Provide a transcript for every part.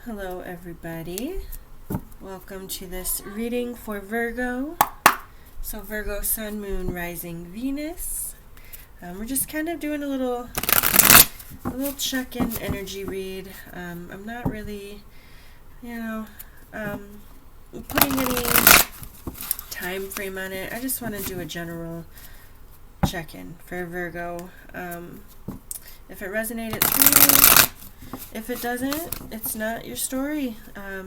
Hello everybody. Welcome to this reading for Virgo. So Virgo, Sun, Moon, Rising, Venus. We're just kind of doing a little check-in energy read. I'm not really, putting any time frame on it. I just want to do a general check-in for Virgo. If it resonated through you, if it doesn't, it's not your story.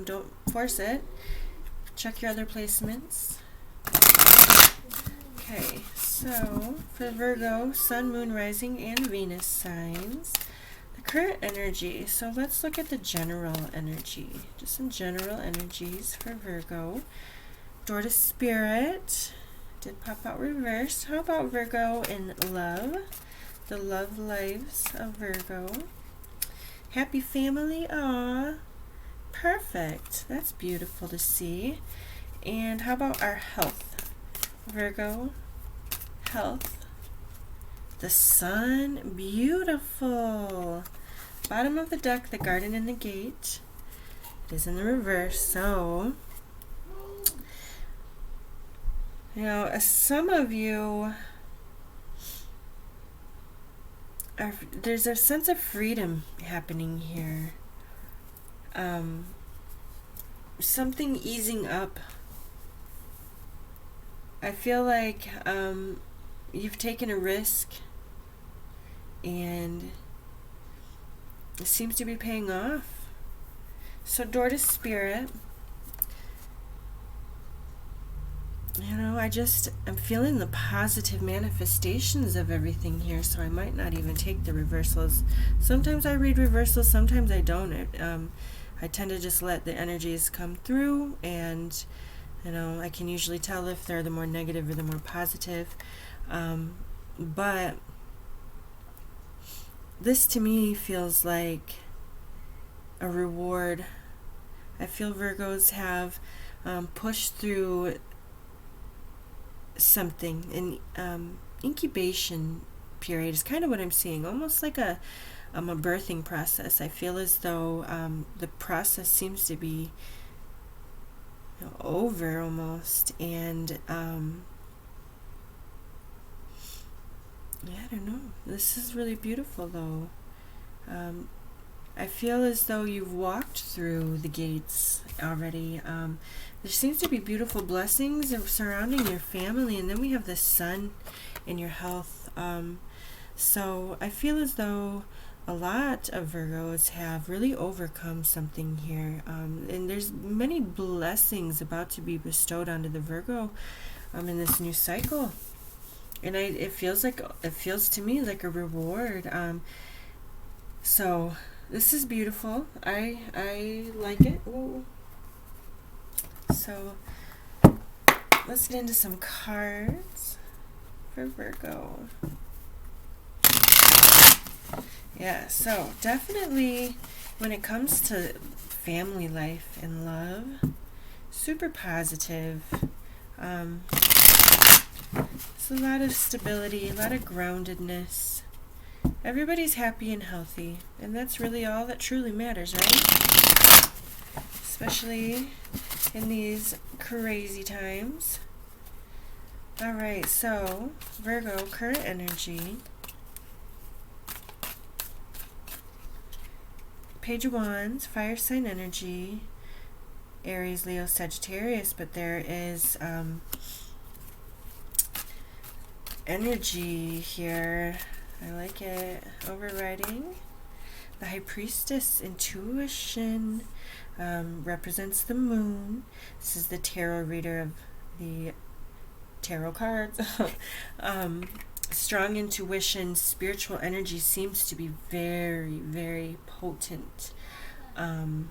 Don't force it. Check your other placements. Okay, so for Virgo, Sun, Moon, Rising, and Venus signs, the current energy. So let's look at the general energy. Just some general energies for Virgo. Door to Spirit. Did pop out reversed. How about Virgo in love? The love lives of Virgo. Happy family, aw, perfect. That's beautiful to see. And how about our health? Virgo, health. The sun, beautiful. Bottom of the deck, the garden and the gate. It is in the reverse, so, some of you, there's a sense of freedom happening here. Something easing up. I feel like you've taken a risk and it seems to be paying off. So door to Spirit. I'm feeling the positive manifestations of everything here, so I might not even take the reversals. Sometimes I read reversals, sometimes I don't. I tend to just let the energies come through, and I can usually tell if they're the more negative or the more positive. But this to me feels like a reward. I feel Virgos have pushed through something. An incubation period is kind of what I'm seeing, almost like a birthing process. I feel as though the process seems to be over almost, and I don't know. This is really beautiful though. I feel as though you've walked through the gates already. There seems to be beautiful blessings surrounding your family, and then we have the sun in your health. So I feel as though a lot of Virgos have really overcome something here, and there's many blessings about to be bestowed onto the Virgo in this new cycle. And it feels to me like a reward. So this is beautiful. I like it. Ooh. So let's get into some cards for Virgo. Yeah, so definitely when it comes to family life and love, super positive. It's a lot of stability, a lot of groundedness. Everybody's happy and healthy, and that's really all that truly matters, right? Especially in these crazy times. Alright, so Virgo, current energy. Page of Wands, fire sign energy. Aries, Leo, Sagittarius, but there is energy here. I like it. Overriding. The High Priestess, intuition, represents the moon. This is the tarot reader of the tarot cards. Strong intuition, spiritual energy seems to be very, very potent. I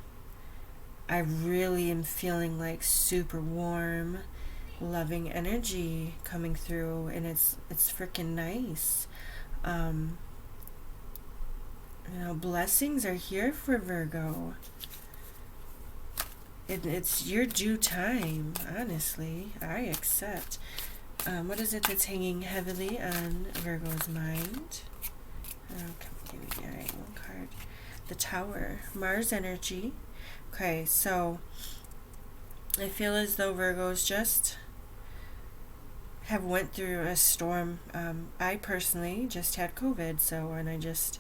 really am feeling like super warm, loving energy coming through, and it's freaking nice. Blessings are here for Virgo. It's your due time, honestly. I accept. What is it that's hanging heavily on Virgo's mind? Alright, one card. The Tower, Mars energy. Okay, so I feel as though Virgos just have went through a storm. I personally just had COVID, and I just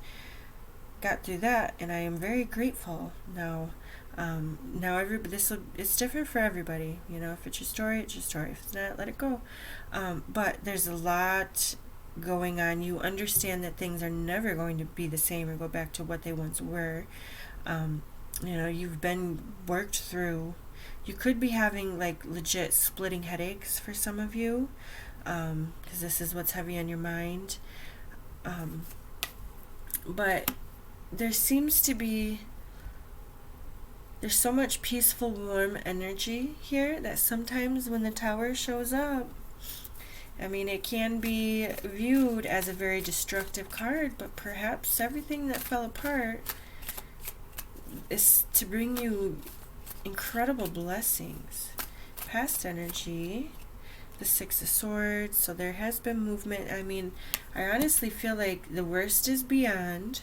got through that, and I am very grateful now. Now it's different for everybody. If it's your story, it's your story. If it's not, let it go. But there's a lot going on. You understand that things are never going to be the same or go back to what they once were. You've been worked through. You could be having like legit splitting headaches for some of you, because this is what's heavy on your mind. But there seems to be, there's so much peaceful, warm energy here that sometimes when the Tower shows up, it can be viewed as a very destructive card, but perhaps everything that fell apart is to bring you incredible blessings. Past energy, the Six of Swords, so there has been movement. I honestly feel like the worst is beyond.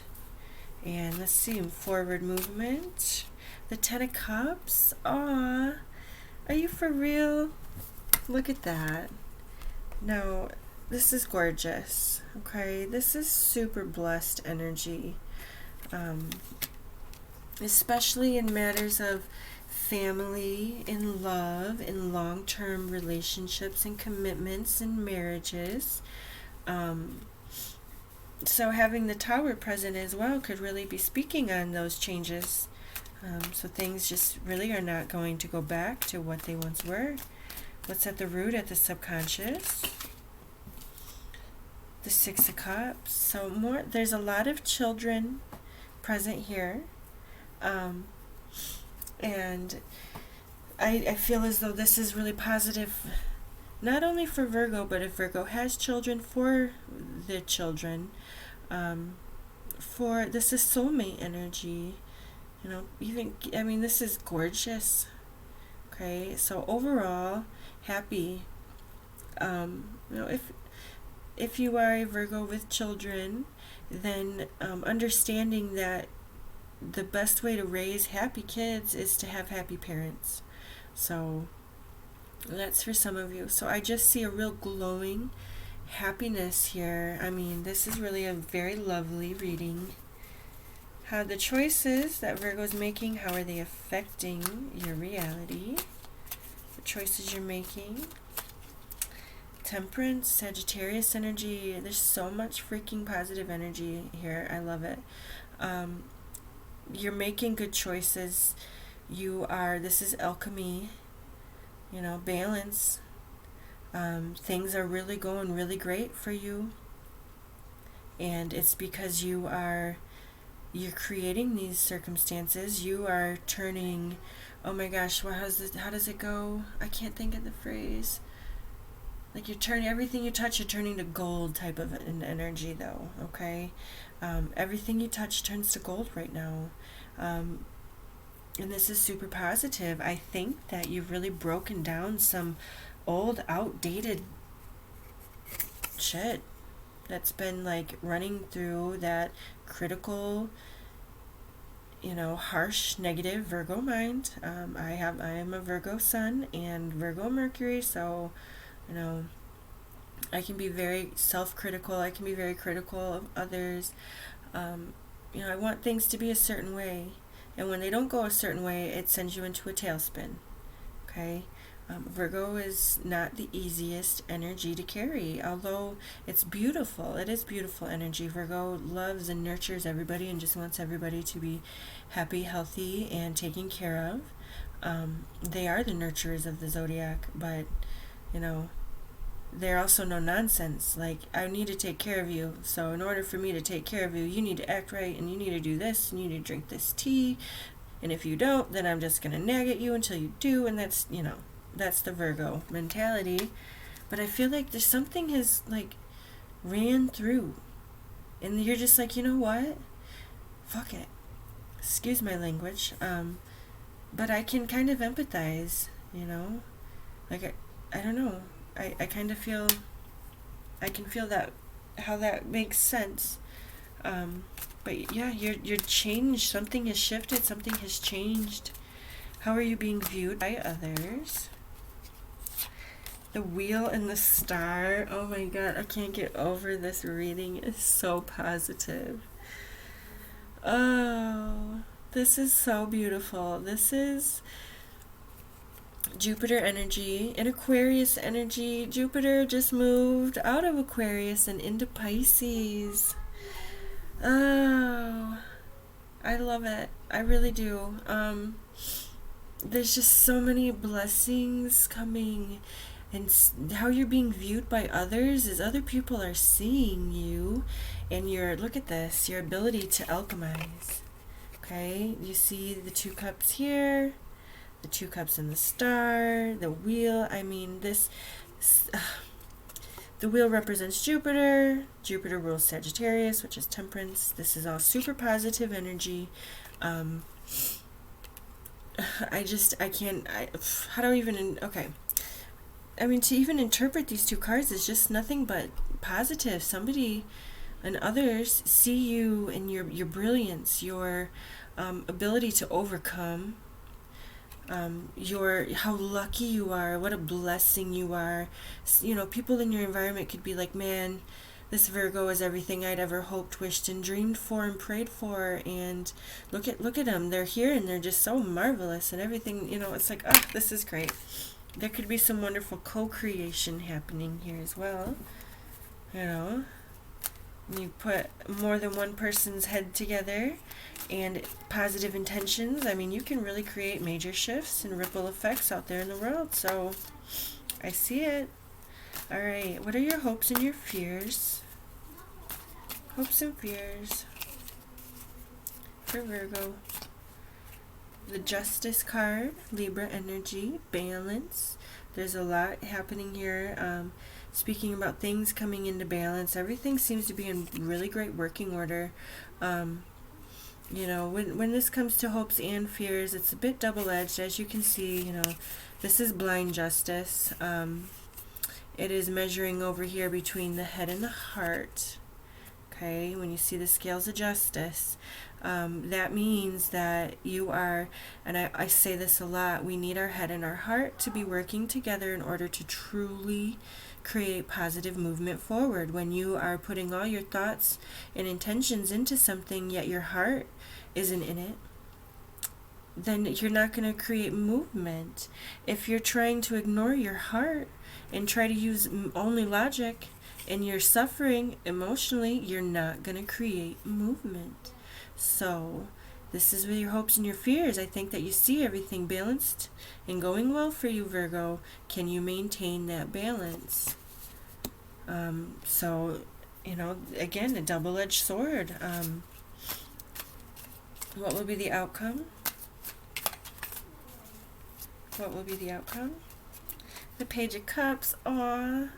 And let's see, forward movement. The Ten of Cups. Aw, are you for real? Look at that. Now, this is gorgeous. Okay, this is super blessed energy. Especially in matters of family, in love, in long-term relationships and commitments and marriages. So having the Tower present as well could really be speaking on those changes. So things just really are not going to go back to what they once were. What's at the root, at the subconscious? The Six of Cups. So there's a lot of children present here. And I feel as though this is really positive, not only for Virgo, but if Virgo has children, for the children. This is soulmate energy. This is gorgeous. Okay, so overall, happy. If you are a Virgo with children, then understanding that the best way to raise happy kids is to have happy parents. So that's for some of you. So I just see a real glowing happiness here. This is really a very lovely reading. How the choices that Virgo's making, how are they affecting your reality? The choices you're making. Temperance, Sagittarius energy. There's so much freaking positive energy here. I love it. You're making good choices. This is alchemy. Balance. Things are really going really great for you. And it's because you're creating these circumstances. You are turning, oh my gosh, how does it go? I can't think of the phrase. Like you're turning, everything you touch, you're turning to gold type of an energy though, okay? Everything you touch turns to gold right now. And this is super positive. I think that you've really broken down some old, outdated shit that's been like running through that critical, harsh, negative Virgo mind. I am a Virgo sun and Virgo Mercury, so I can be very self-critical. I can be very critical of others. I want things to be a certain way, and when they don't go a certain way, it sends you into a tailspin. Okay. Virgo is not the easiest energy to carry, although it's beautiful. It is beautiful energy. Virgo loves and nurtures everybody and just wants everybody to be happy, healthy, and taken care of. They are the nurturers of the zodiac, but, they're also no nonsense. Like, I need to take care of you, so in order for me to take care of you, you need to act right, and you need to do this, and you need to drink this tea, and if you don't, then I'm just going to nag at you until you do, and that's the Virgo mentality. But I feel like there's something has like ran through, and you're just like, you know what, fuck it, excuse my language, but I can kind of empathize, like I don't know, I kind of feel, I can feel that, how that makes sense. But yeah, you're changed. Something has shifted. Something has changed. How are you being viewed by others? The wheel and the star. Oh my god, I can't get over this reading. It's so positive. Oh, this is so beautiful. This is Jupiter energy and Aquarius energy. Jupiter just moved out of Aquarius and into Pisces. Oh, I love it. I really do. There's just so many blessings coming, and how you're being viewed by others is other people are seeing you, and look at this, your ability to alchemize. Okay, you see the 2 cups here, the 2 cups in the star, the wheel. I mean, the wheel represents Jupiter. Jupiter rules Sagittarius, which is temperance. This is all super positive energy. How do I even, okay. I mean, to even interpret these 2 cards is just nothing but positive. Somebody and others see you and your brilliance, your ability to overcome, how lucky you are, what a blessing you are. You know, people in your environment could be like, man, this Virgo is everything I'd ever hoped, wished, and dreamed for and prayed for. And look at them. They're here and they're just so marvelous and everything. You know, it's like, oh, this is great. There could be some wonderful co-creation happening here as well. You know, you put more than one person's head together and positive intentions. I mean, you can really create major shifts and ripple effects out there in the world. So I see it. All right, what are your hopes and your fears? Hopes and fears for Virgo. The Justice card, Libra energy, balance. There's a lot happening here. Speaking about things coming into balance. Everything seems to be in really great working order. You know, when this comes to hopes and fears, it's a bit double-edged. As you can see, you know, this is blind justice. It is measuring over here between the head and the heart. Okay, when you see the scales of justice, that means that you are, and I say this a lot, we need our head and our heart to be working together in order to truly create positive movement forward. When you are putting all your thoughts and intentions into something, yet your heart isn't in it, then you're not going to create movement. If you're trying to ignore your heart and try to use only logic and you're suffering emotionally, you're not going to create movement. So this is with your hopes and your fears. I think that you see everything balanced and going well for you, Virgo. Can you maintain that balance? So, you know, again, a double-edged sword. What will be the outcome? What will be the outcome? The Page of Cups. Aw,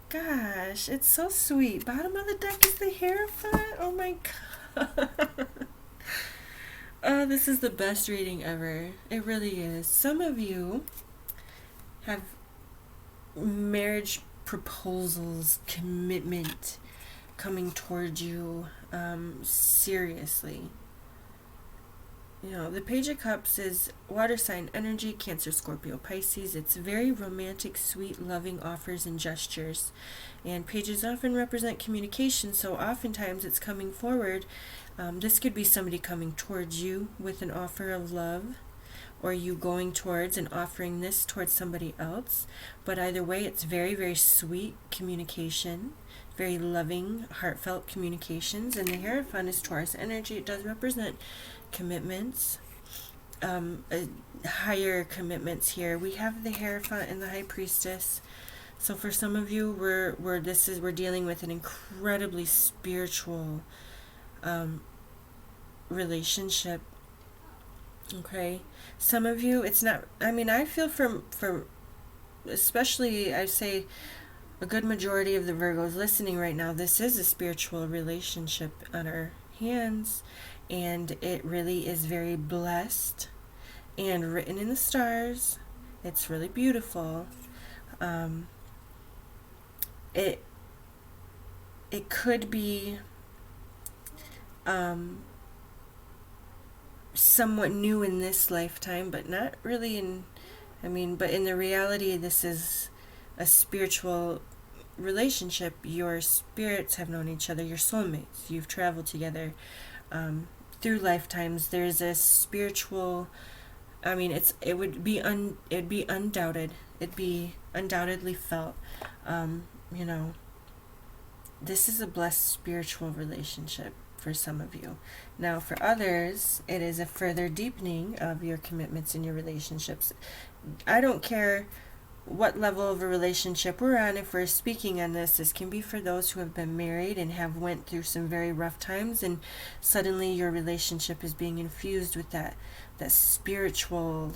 gosh, it's so sweet. Bottom of the deck is the Hierophant. Oh my god. Oh, this is the best reading ever. It really is. Some of you have marriage proposals, commitment coming towards you, seriously. You know, the Page of Cups is water sign energy, Cancer, Scorpio, Pisces. It's very romantic, sweet, loving offers and gestures. And pages often represent communication, so oftentimes it's coming forward. This could be somebody coming towards you with an offer of love, or you going towards and offering this towards somebody else. But either way, it's very, very sweet communication, very loving, heartfelt communications. And the Hierophant is Taurus energy. It does represent commitments, higher commitments here. We have the Hierophant and the High Priestess. So for some of you, we're dealing with an incredibly spiritual relationship. Okay, some of you, it's not. I mean, I feel for especially, I say, a good majority of the Virgos listening right now, this is a spiritual relationship on our hands, and it really is very blessed and written in the stars. It's really beautiful. It could be somewhat new in this lifetime, but not really but in the reality, this is a spiritual relationship. Your spirits have known each other, your soulmates. You've traveled together through lifetimes. There's a spiritual, it'd be undoubted. It'd be undoubtedly felt. You know, this is a blessed spiritual relationship for some of you. Now, for others, it is a further deepening of your commitments in your relationships. I don't care what level of a relationship we're on. If we're speaking on this can be for those who have been married and have went through some very rough times, and suddenly your relationship is being infused with that spiritual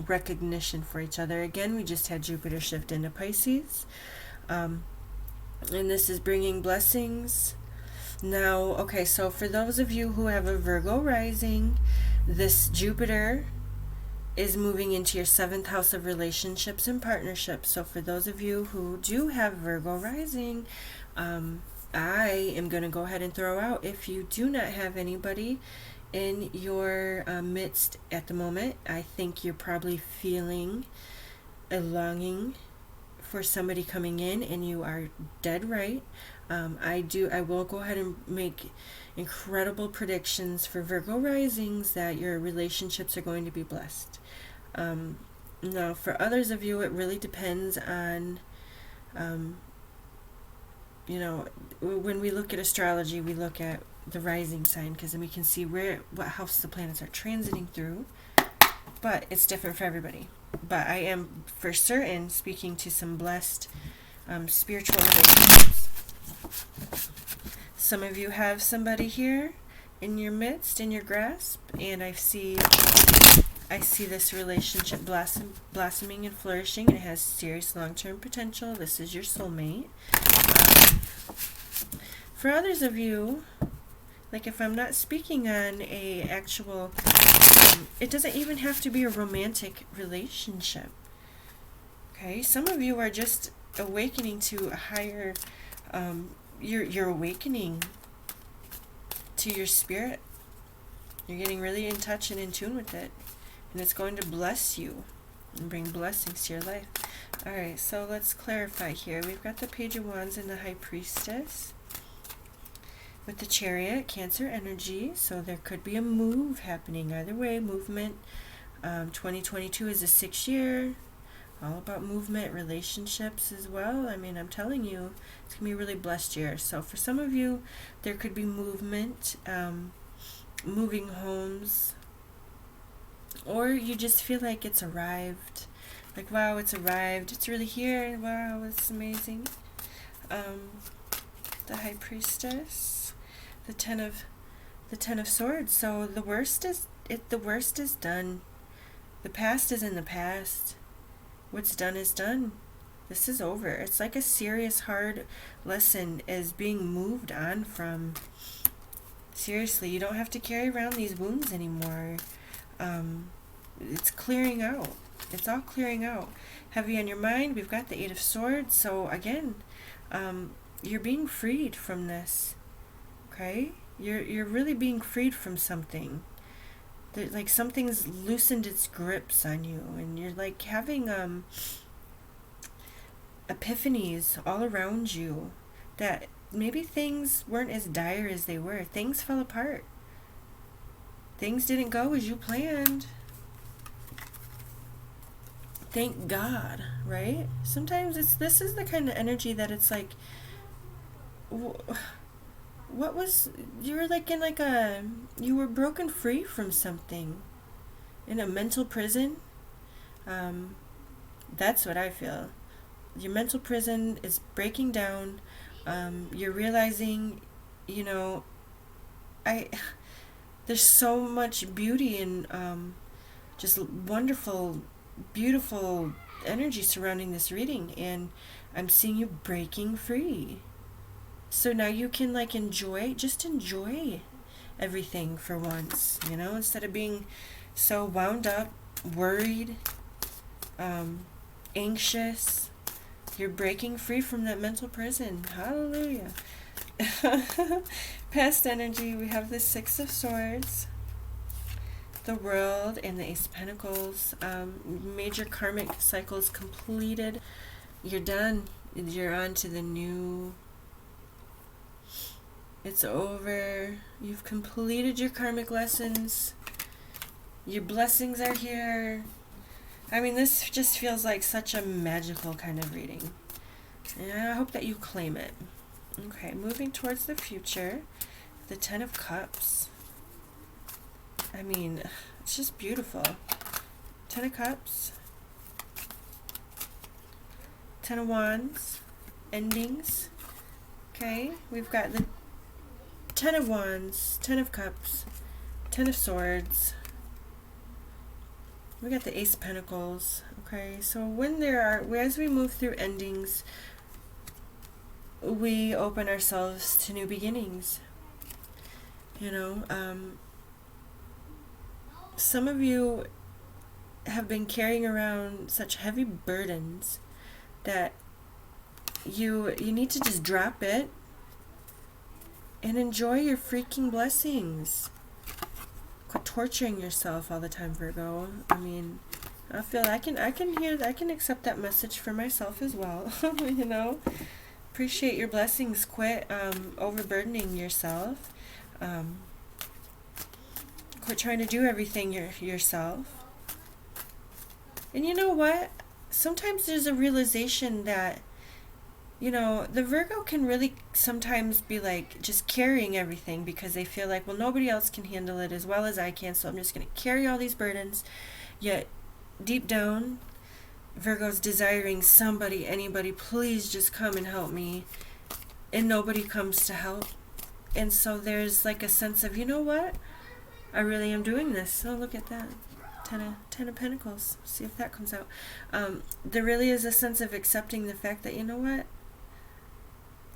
recognition for each other. Again, we just had Jupiter shift into Pisces, and this is bringing blessings. Now, okay, so for those of you who have a Virgo rising, this Jupiter is moving into your 7th house of relationships and partnerships. So for those of you who do have Virgo rising, I am going to go ahead and throw out, if you do not have anybody in your midst at the moment, I think you're probably feeling a longing for somebody coming in, and you are dead right. I will go ahead and make incredible predictions for Virgo risings that your relationships are going to be blessed. Now, for others of you, it really depends on, when we look at astrology, we look at the rising sign, because then we can see what house the planets are transiting through. But it's different for everybody. But I am for certain speaking to some blessed spiritual relationships. Some of you have somebody here in your midst, in your grasp, and I see this relationship blossoming and flourishing, and it has serious long-term potential. This is your soulmate. For others of you, like if I'm not speaking on a actual, it doesn't even have to be a romantic relationship. Okay, some of you are just awakening to a higher, you're awakening to your spirit. You're getting really in touch and in tune with it, and it's going to bless you and bring blessings to your life. Alright, so let's clarify here. We've got the Page of Wands and the High Priestess with the Chariot, Cancer energy, so there could be a move happening. Either way, movement. 2022 is a 6th year, all about movement, relationships as well. I'm telling you, it's going to be a really blessed year. So for some of you, there could be movement, moving homes, or you just feel like it's arrived. Like, wow, it's arrived. It's really here. Wow, it's amazing. The High Priestess, the Ten of Swords. So the worst is done. The past is in the past. What's done is done. This is over. It's like a serious, hard lesson is being moved on from. Seriously, you don't have to carry around these wounds anymore. It's clearing out. It's all clearing out. Heavy on your mind, we've got the 8 of Swords. So again, you're being freed from this. Okay? You're really being freed from something. Like something's loosened its grips on you, and you're like having epiphanies all around you that maybe things weren't as dire as they were. Things fell apart. Things didn't go as you planned. Thank God, right? Sometimes this is the kind of energy that it's like, you were like in you were broken free from something, in a mental prison. That's what I feel. Your mental prison is breaking down. You're realizing, there's so much beauty and just wonderful, beautiful energy surrounding this reading, and I'm seeing you breaking free. So now you can enjoy everything for once, instead of being so wound up, worried, anxious. You're breaking free from that mental prison. Hallelujah. Past energy, we have the Six of Swords, the World, and the Ace of Pentacles. Major karmic cycles completed. You're done. You're on to the new. It's over. You've completed your karmic lessons. Your blessings are here. I mean, this just feels like such a magical kind of reading. And I hope that you claim it. Okay, moving towards the future. The Ten of Cups. I mean, it's just beautiful. Ten of Cups. Ten of Wands. Endings. Okay, we've got the Ten of Wands, Ten of Cups, Ten of Swords. We got the Ace of Pentacles. Okay, so when there are, as we move through endings, we open ourselves to new beginnings. You know, some of you have been carrying around such heavy burdens that you need to just drop it and enjoy your freaking blessings. Quit torturing yourself all the time, Virgo. I mean, I feel I can accept that message for myself as well. You know, appreciate your blessings. Quit overburdening yourself. Quit trying to do everything yourself. And you know what? Sometimes there's a realization that, you know, the Virgo can really sometimes be like just carrying everything because they feel like, well, nobody else can handle it as well as I can, so I'm just going to carry all these burdens. Yet, deep down, Virgo's desiring somebody, anybody, please just come and help me. And nobody comes to help. And so there's like a sense of, you know what? I really am doing this. Oh, look at that. Ten of Pentacles. See if that comes out. There really is a sense of accepting the fact that, you know what?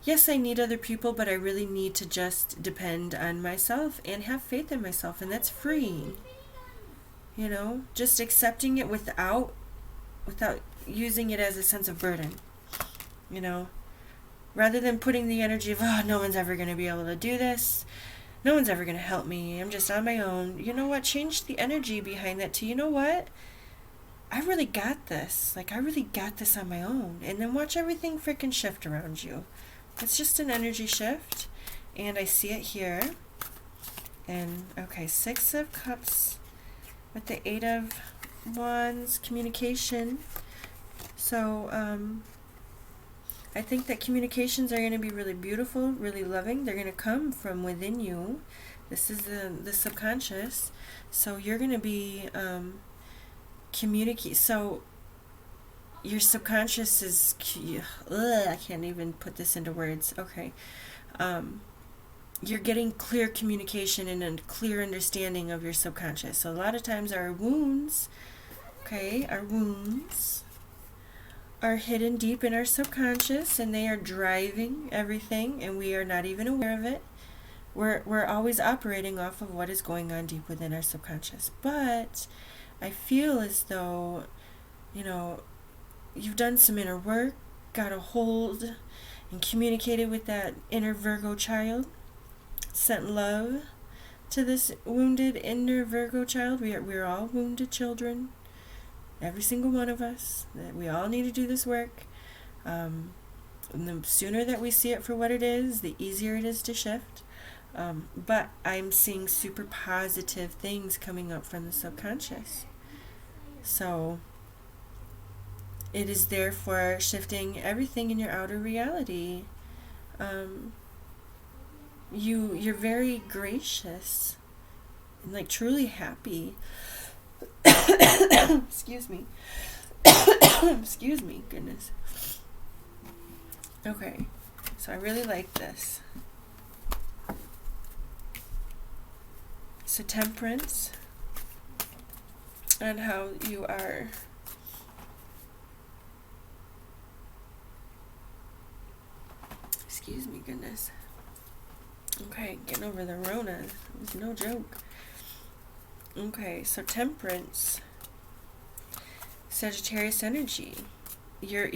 Yes, I need other people, but I really need to just depend on myself and have faith in myself, and that's freeing. You know, just accepting it without using it as a sense of burden. You know, rather than putting the energy of, oh, no one's ever going to be able to do this. No one's ever going to help me. I'm just on my own. You know what? Change the energy behind that to, you know what? I really got this. Like, I really got this on my own. And then watch everything freaking shift around you. It's just an energy shift, and I see it here. And okay, Six of Cups with the Eight of Wands, communication. So I think that communications are going to be really beautiful, really loving. They're going to come from within you. This is the subconscious. So you're going to be communicate. So your subconscious is, I can't even put this into words. Okay. You're getting clear communication and a clear understanding of your subconscious. So a lot of times our wounds, our wounds are hidden deep in our subconscious, and they are driving everything, and we are not even aware of it. We're always operating off of what is going on deep within our subconscious. But I feel as though, you know, you've done some inner work, got a hold, and communicated with that inner Virgo child, sent love to this wounded inner Virgo child. We're all wounded children, every single one of us. We all need to do this work. And the sooner that we see it for what it is, the easier it is to shift. But I'm seeing super positive things coming up from the subconscious. So it is therefore shifting everything in your outer reality. You're very gracious and like truly happy. Excuse me. Excuse me, goodness. Okay, so I really like this. So temperance, and how you are excuse me, goodness. Okay, getting over the Rona. It was no joke. Okay, so temperance, Sagittarius energy. You're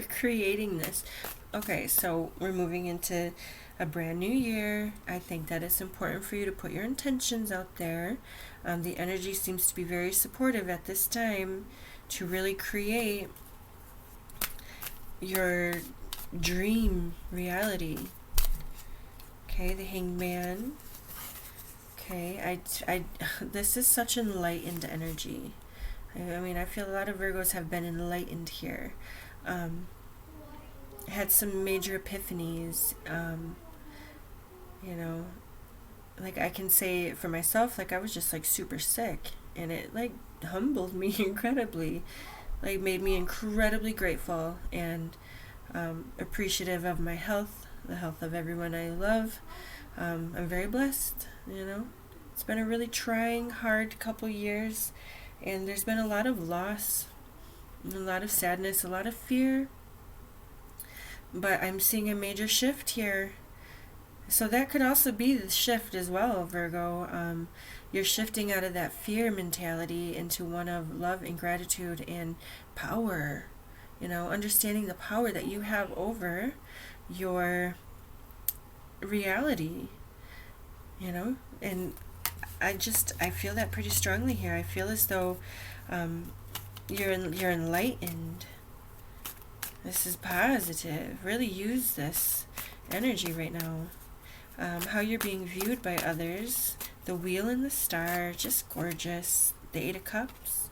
creating this. Okay, so we're moving into a brand new year. I think that it's important for you to put your intentions out there. The energy seems to be very supportive at this time to really create your dream reality. Okay, the Hangman. Okay, this is such enlightened energy. I mean, I feel a lot of Virgos have been enlightened here. Had some major epiphanies. You know, like I can say for myself, like I was just like super sick, and it like humbled me incredibly, like made me incredibly grateful and appreciative of my health, the health of everyone I love. I'm very blessed, you know. It's been a really trying, hard couple years, and there's been a lot of loss, a lot of sadness, a lot of fear, but I'm seeing a major shift here. So that could also be the shift as well, Virgo. You're shifting out of that fear mentality into one of love and gratitude and power. You know, understanding the power that you have over your reality. You know, and I feel that pretty strongly here. I feel as though you're enlightened. This is positive. Really use this energy right now. How you're being viewed by others. The Wheel and the Star, just gorgeous. The Eight of Cups.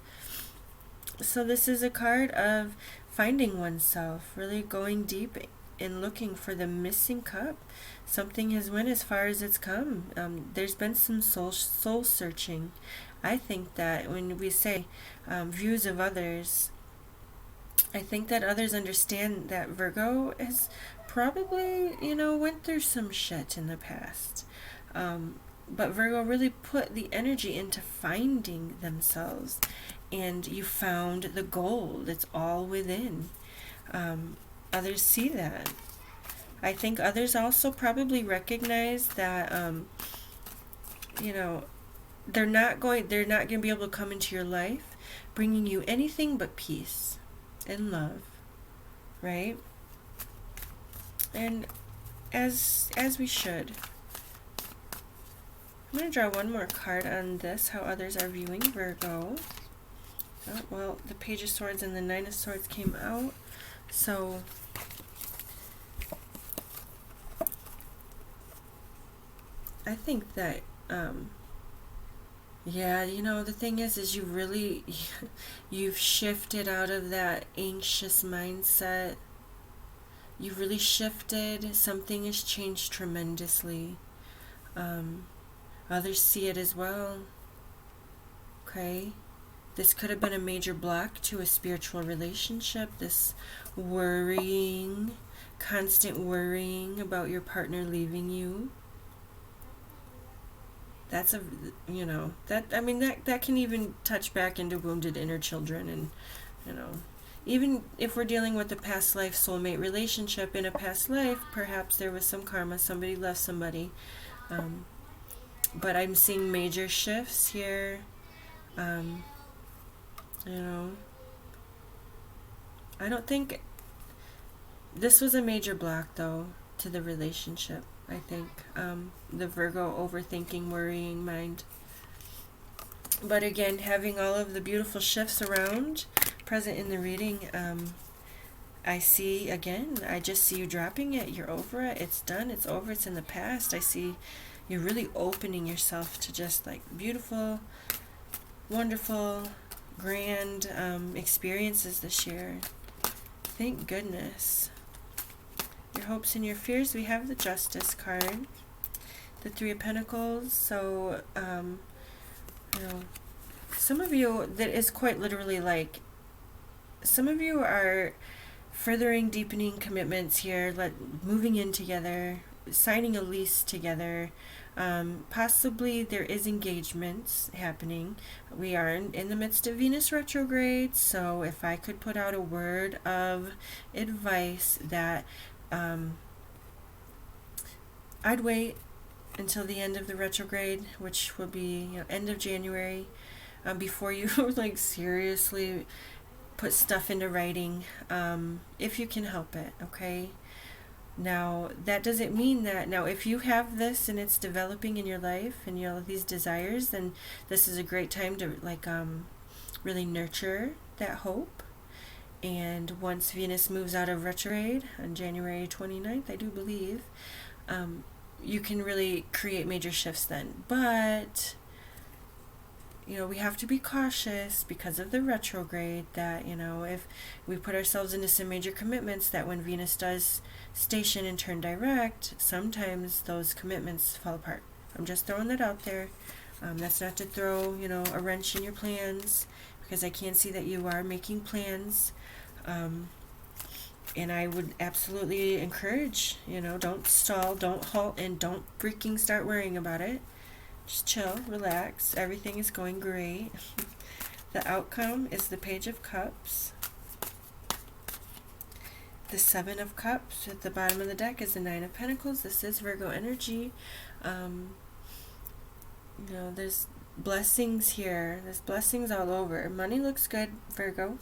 So this is a card of finding oneself, really going deep and looking for the missing cup. Something has went as far as it's come. There's been some soul searching. I think that when we say views of others, I think that others understand that Virgo has probably, you know, went through some shit in the past. But Virgo really put the energy into finding themselves. And you found the gold. It's all within. Others see that. I think others also probably recognize that, you know, they're not going to be able to come into your life bringing you anything but peace and love, right? And as we should. I'm going to draw one more card on this, how others are viewing Virgo. Oh, well, the Page of Swords and the Nine of Swords came out. So I think that yeah, you know, the thing is you've shifted out of that anxious mindset. You've really shifted. Something has changed tremendously. Others see it as well. Okay? This could have been a major block to a spiritual relationship. This worrying, constant worrying about your partner leaving you. That's that can even touch back into wounded inner children, and, you know, even if we're dealing with a past life soulmate relationship, in a past life, perhaps there was some karma, somebody left somebody. But I'm seeing major shifts here. You know, I don't think this was a major block, though, to the relationship. I think the Virgo overthinking, worrying mind. But again, having all of the beautiful shifts around present in the reading, I see, again, I just see you dropping it. You're over it. It's done. It's over. It's in the past. I see you're really opening yourself to just like beautiful, wonderful, grand experiences this year. Thank goodness. Your hopes and your fears. We have the Justice card, the Three of Pentacles. So, you know, some of you, that is quite literally like, some of you are furthering, deepening commitments here, moving in together, signing a lease together. Possibly there is engagements happening. We are in the midst of Venus retrograde, so if I could put out a word of advice, that I'd wait until the end of the retrograde, which will be, you know, end of January, before you like seriously put stuff into writing, if you can help it. Okay, Now, that doesn't mean that, now if you have this and it's developing in your life and you have these desires, then this is a great time to like really nurture that hope. And once Venus moves out of retrograde on January 29th, I do believe, you can really create major shifts then. But, you know, we have to be cautious because of the retrograde that, you know, if we put ourselves into some major commitments, that when Venus does station and turn direct, sometimes those commitments fall apart. I'm just throwing that out there. That's not to throw, you know, a wrench in your plans, because I can see that you are making plans. And I would absolutely encourage, you know, don't stall, don't halt, and don't freaking start worrying about it. Just chill, relax. Everything is going great. The outcome is the Page of Cups. The Seven of Cups at the bottom of the deck is the Nine of Pentacles. This is Virgo energy. You know, there's blessings here. There's blessings all over. Money looks good, Virgo.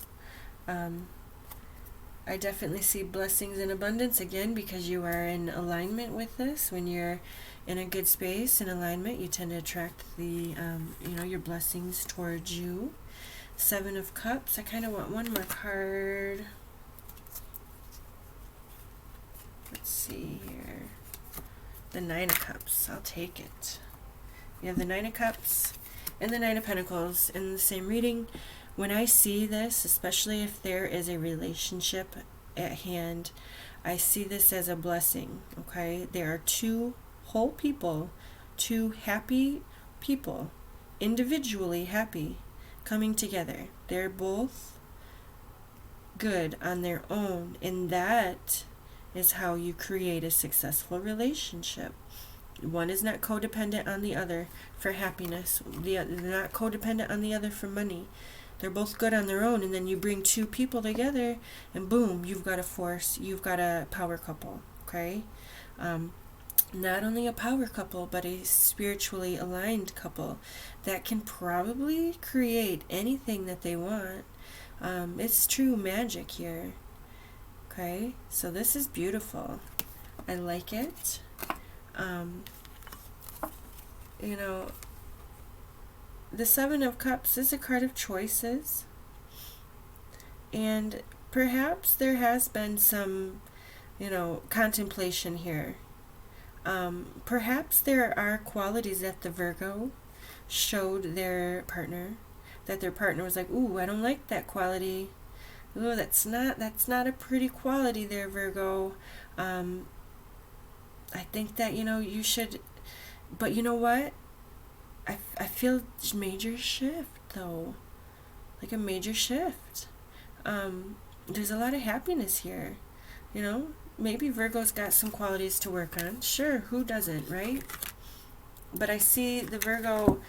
I definitely see blessings in abundance again, because you are in alignment with this. When you're in a good space in alignment, you tend to attract the you know, your blessings towards you. Seven of Cups. I kind of want one more card. Let's see here. The Nine of Cups. I'll take it. You have the Nine of Cups and the Nine of Pentacles in the same reading. When I see this, especially if there is a relationship at hand, I see this as a blessing, okay? There are two whole people, two happy people, individually happy, coming together. They're both good on their own, and that is how you create a successful relationship. One is not codependent on the other for happiness. They're not codependent on the other for money. They're both good on their own, and then you bring two people together, and boom, you've got a force, you've got a power couple, okay? Not only a power couple, but a spiritually aligned couple that can probably create anything that they want. It's true magic here, okay? So this is beautiful. I like it. You know, the Seven of Cups is a card of choices, and perhaps there has been some, you know, contemplation here. Perhaps there are qualities that the Virgo showed their partner, that their partner was like, ooh, I don't like that quality. Ooh, that's not a pretty quality there, Virgo. I think that, you know, you should, but you know what? I feel major shift, though. Like a major shift. There's a lot of happiness here. You know, maybe Virgo's got some qualities to work on. Sure, who doesn't, right? But I see the Virgo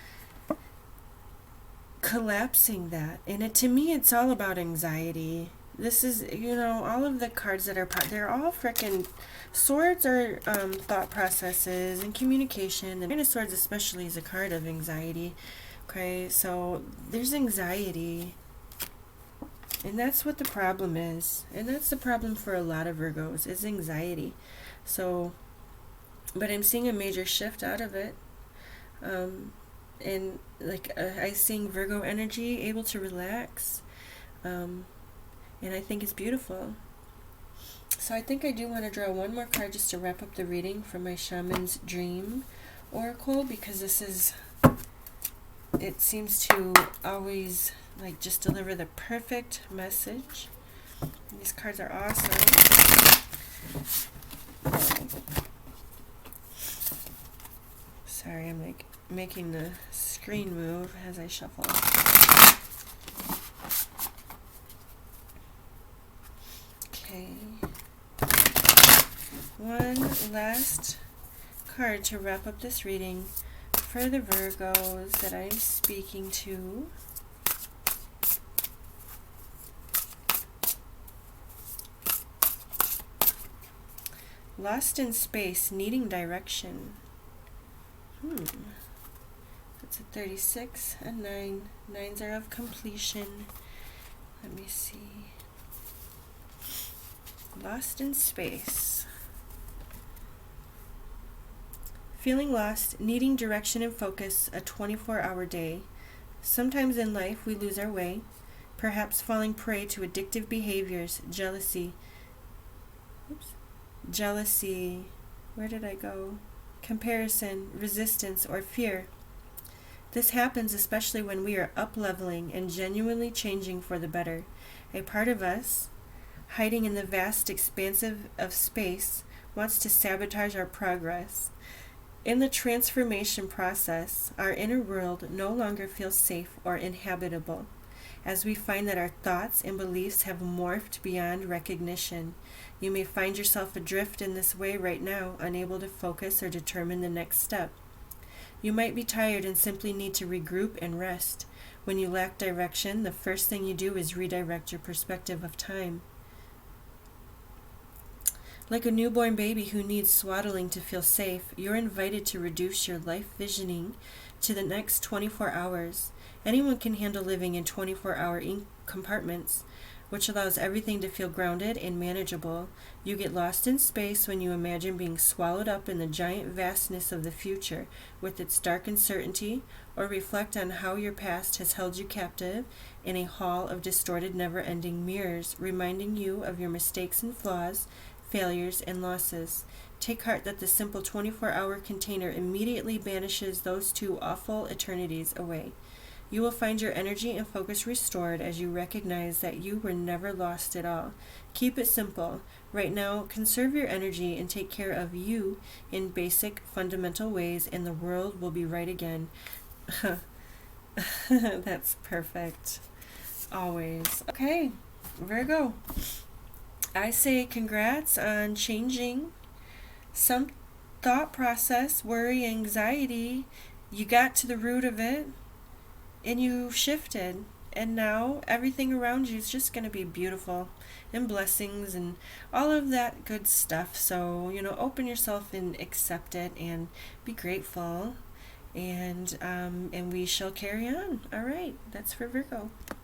collapsing that. And to me, it's all about anxiety. This is, you know, all of the cards that are, they're all frickin' swords are thought processes and communication. And Swords especially is a card of anxiety. Okay, so there's anxiety. And that's what the problem is. And that's the problem for a lot of Virgos, is anxiety. So, but I'm seeing a major shift out of it. And like I seeing Virgo energy able to relax. And I think it's beautiful. So I think I do want to draw one more card just to wrap up the reading from my Shaman's Dream Oracle, because this is, it seems to always like just deliver the perfect message. And these cards are awesome. Sorry, I'm like making the screen move as I shuffle. Okay. One last card to wrap up this reading for the Virgos that I'm speaking to. Lost in space, needing direction. That's a 36, a 9. 9s are of completion. Let me see. Lost in space. Feeling lost, needing direction and focus, a 24-hour day. Sometimes in life we lose our way, perhaps falling prey to addictive behaviors, jealousy, where did I go? Comparison, resistance, or fear. This happens especially when we are up-leveling and genuinely changing for the better. A part of us, hiding in the vast expanse of space, wants to sabotage our progress. In the transformation process, our inner world no longer feels safe or inhabitable, as we find that our thoughts and beliefs have morphed beyond recognition. You may find yourself adrift in this way right now, unable to focus or determine the next step. You might be tired and simply need to regroup and rest. When you lack direction, the first thing you do is redirect your perspective of time. Like a newborn baby who needs swaddling to feel safe, you're invited to reduce your life visioning to the next 24 hours. Anyone can handle living in 24-hour compartments, which allows everything to feel grounded and manageable. You get lost in space when you imagine being swallowed up in the giant vastness of the future with its dark uncertainty, or reflect on how your past has held you captive in a hall of distorted, never-ending mirrors, reminding you of your mistakes and flaws, failures, and losses. Take heart that the simple 24-hour container immediately banishes those two awful eternities away. You will find your energy and focus restored as you recognize that you were never lost at all. Keep it simple. Right now, conserve your energy and take care of you in basic, fundamental ways, and the world will be right again. That's perfect. Always. Okay, Virgo. I say congrats on changing some thought process, worry, anxiety. You got to the root of it and you shifted. And now everything around you is just going to be beautiful and blessings and all of that good stuff. So, open yourself and accept it and be grateful. And we shall carry on. All right, that's for Virgo.